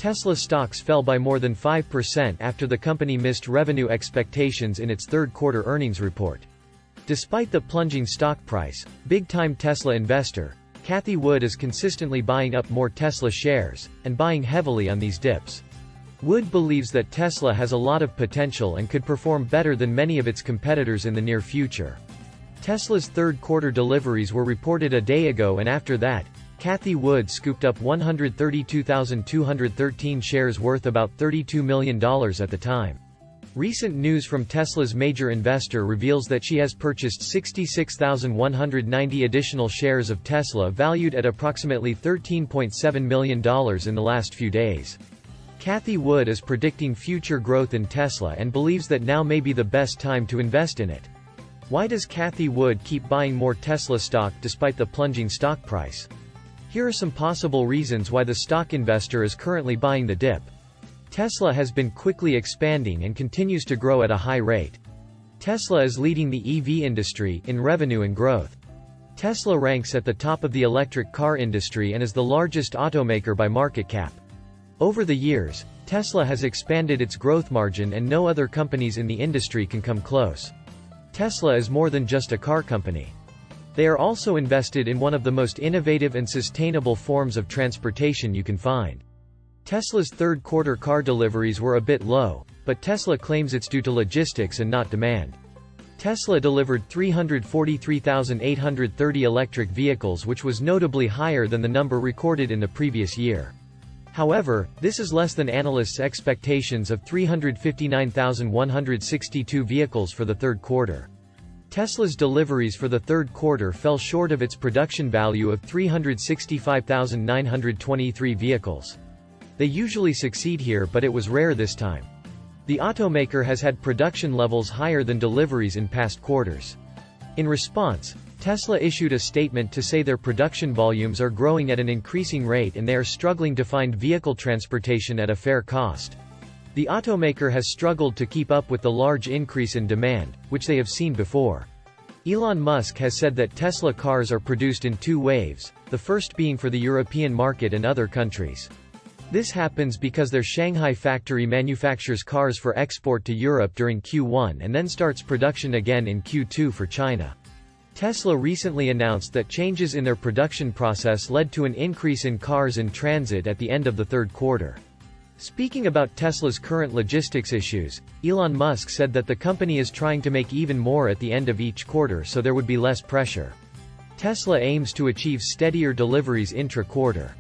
Tesla stocks fell by more than 5% after the company missed revenue expectations in its third-quarter earnings report. Despite the plunging stock price, big-time Tesla investor, Cathie Wood is consistently buying up more Tesla shares, and buying heavily on these dips. Wood believes that Tesla has a lot of potential and could perform better than many of its competitors in the near future. Tesla's third-quarter deliveries were reported a day ago, and after that, Cathie Wood scooped up 132,213 shares worth about $32 million at the time. Recent news from Tesla's major investor reveals that she has purchased 66,190 additional shares of Tesla valued at approximately $13.7 million in the last few days. Cathie Wood is predicting future growth in Tesla and believes that now may be the best time to invest in it. Why does Cathie Wood keep buying more Tesla stock despite the plunging stock price? Here are some possible reasons why the stock investor is currently buying the dip. Tesla has been quickly expanding and continues to grow at a high rate. Tesla is leading the EV industry in revenue and growth. Tesla ranks at the top of the electric car industry and is the largest automaker by market cap. Over the years, Tesla has expanded its growth margin and no other companies in the industry can come close. Tesla is more than just a car company. They are also invested in one of the most innovative and sustainable forms of transportation you can find. Tesla's third-quarter car deliveries were a bit low, but Tesla claims it's due to logistics and not demand. Tesla delivered 343,830 electric vehicles, which was notably higher than the number recorded in the previous year. However, this is less than analysts' expectations of 359,162 vehicles for the third quarter. Tesla's deliveries for the third quarter fell short of its production value of 365,923 vehicles. They usually succeed here, but it was rare this time. The automaker has had production levels higher than deliveries in past quarters. In response, Tesla issued a statement to say their production volumes are growing at an increasing rate and they are struggling to find vehicle transportation at a fair cost. The automaker has struggled to keep up with the large increase in demand, which they have seen before. Elon Musk has said that Tesla cars are produced in two waves, the first being for the European market and other countries. This happens because their Shanghai factory manufactures cars for export to Europe during Q1 and then starts production again in Q2 for China. Tesla recently announced that changes in their production process led to an increase in cars in transit at the end of the third quarter. Speaking about Tesla's current logistics issues, Elon Musk said that the company is trying to make even more at the end of each quarter so there would be less pressure. Tesla aims to achieve steadier deliveries intra-quarter.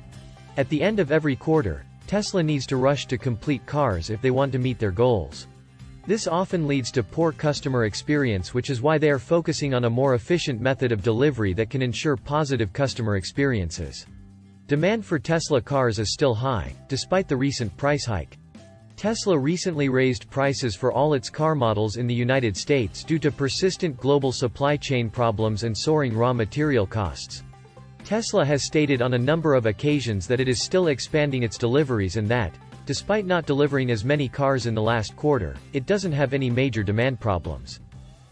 At the end of every quarter, Tesla needs to rush to complete cars if they want to meet their goals. This often leads to poor customer experience, which is why they are focusing on a more efficient method of delivery that can ensure positive customer experiences. Demand for Tesla cars is still high, despite the recent price hike. Tesla recently raised prices for all its car models in the United States due to persistent global supply chain problems and soaring raw material costs. Tesla has stated on a number of occasions that it is still expanding its deliveries and that, despite not delivering as many cars in the last quarter, it doesn't have any major demand problems.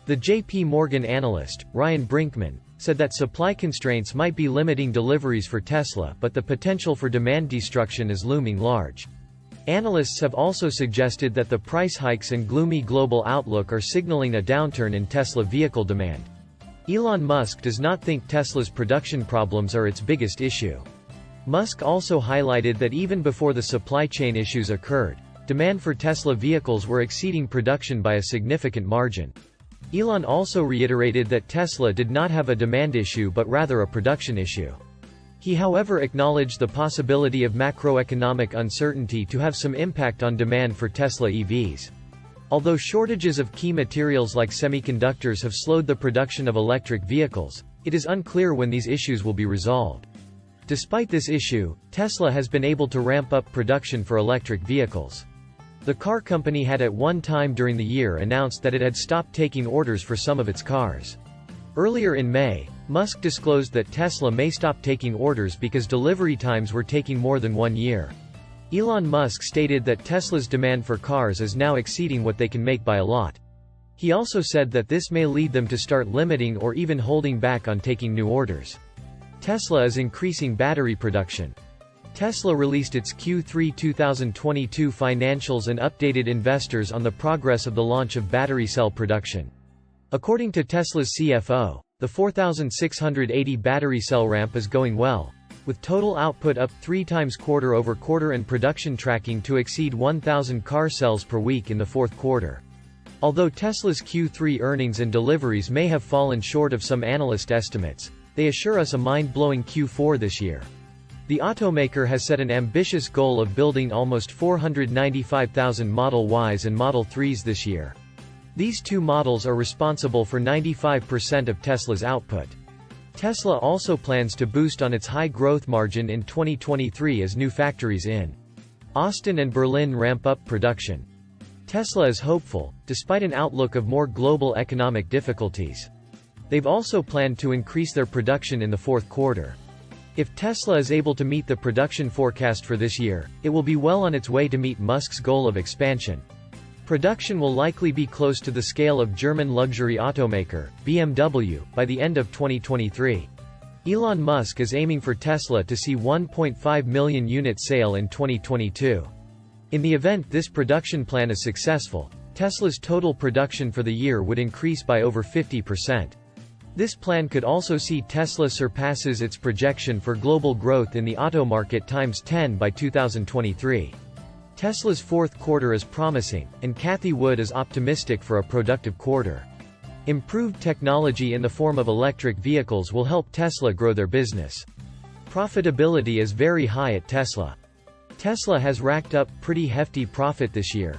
The J.P. Morgan analyst, Ryan Brinkman, said that supply constraints might be limiting deliveries for Tesla, but the potential for demand destruction is looming large. Analysts have also suggested that the price hikes and gloomy global outlook are signaling a downturn in Tesla vehicle demand. Elon Musk does not think Tesla's production problems are its biggest issue. Musk also highlighted that even before the supply chain issues occurred, demand for Tesla vehicles were exceeding production by a significant margin. Elon also reiterated that Tesla did not have a demand issue but rather a production issue. He however acknowledged the possibility of macroeconomic uncertainty to have some impact on demand for Tesla EVs. Although shortages of key materials like semiconductors have slowed the production of electric vehicles, it is unclear when these issues will be resolved. Despite this issue, Tesla has been able to ramp up production for electric vehicles. The car company had at one time during the year announced that it had stopped taking orders for some of its cars. Earlier in May, Musk disclosed that Tesla may stop taking orders because delivery times were taking more than 1 year. Elon Musk stated that Tesla's demand for cars is now exceeding what they can make by a lot. He also said that this may lead them to start limiting or even holding back on taking new orders. Tesla is increasing battery production. Tesla released its Q3 2022 financials and updated investors on the progress of the launch of battery cell production. According to Tesla's CFO, the 4,680 battery cell ramp is going well, with total output up 3 times quarter-over-quarter and production tracking to exceed 1,000 car cells per week in the fourth quarter. Although Tesla's Q3 earnings and deliveries may have fallen short of some analyst estimates, they assure us a mind-blowing Q4 this year. The automaker has set an ambitious goal of building almost 495,000 Model Ys and Model 3s this year. These two models are responsible for 95% of Tesla's output. Tesla also plans to boost on its high growth margin in 2023 as new factories in Austin and Berlin ramp up production. Tesla is hopeful, despite an outlook of more global economic difficulties. They've also planned to increase their production in the fourth quarter. If Tesla is able to meet the production forecast for this year, it will be well on its way to meet Musk's goal of expansion. Production will likely be close to the scale of German luxury automaker, BMW, by the end of 2023. Elon Musk is aiming for Tesla to see 1.5 million unit sale in 2022. In the event this production plan is successful, Tesla's total production for the year would increase by over 50%. This plan could also see Tesla surpasses its projection for global growth in the auto market times 10 by 2023. Tesla's fourth quarter is promising, and Cathie Wood is optimistic for a productive quarter. Improved technology in the form of electric vehicles will help Tesla grow their business. Profitability is very high at Tesla. Tesla has racked up pretty hefty profit this year.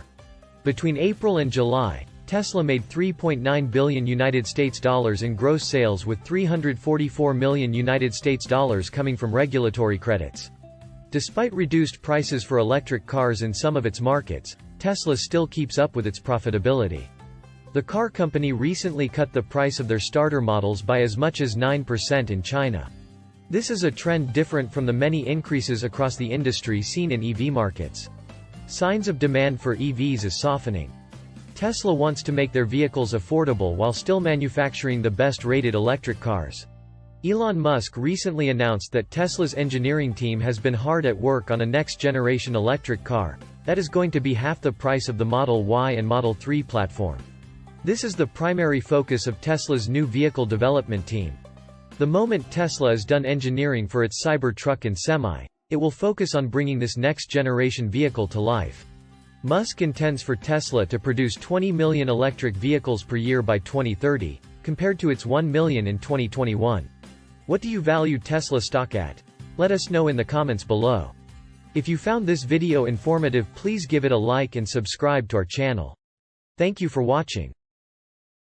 Between April and July, Tesla made $3.9 billion in gross sales, with $344 million coming from regulatory credits. Despite reduced prices for electric cars in some of its markets, Tesla still keeps up with its profitability. The car company recently cut the price of their starter models by as much as 9% in China. This is a trend different from the many increases across the industry seen in EV markets. Signs of demand for EVs is softening. Tesla wants to make their vehicles affordable while still manufacturing the best-rated electric cars. Elon Musk recently announced that Tesla's engineering team has been hard at work on a next-generation electric car that is going to be half the price of the Model Y and Model 3 platform. This is the primary focus of Tesla's new vehicle development team. The moment Tesla is done engineering for its Cybertruck and Semi, it will focus on bringing this next-generation vehicle to life. Musk intends for Tesla to produce 20 million electric vehicles per year by 2030, compared to its 1 million in 2021. What do you value Tesla stock at? Let us know in the comments below. If you found this video informative, please give it a like and subscribe to our channel. Thank you for watching.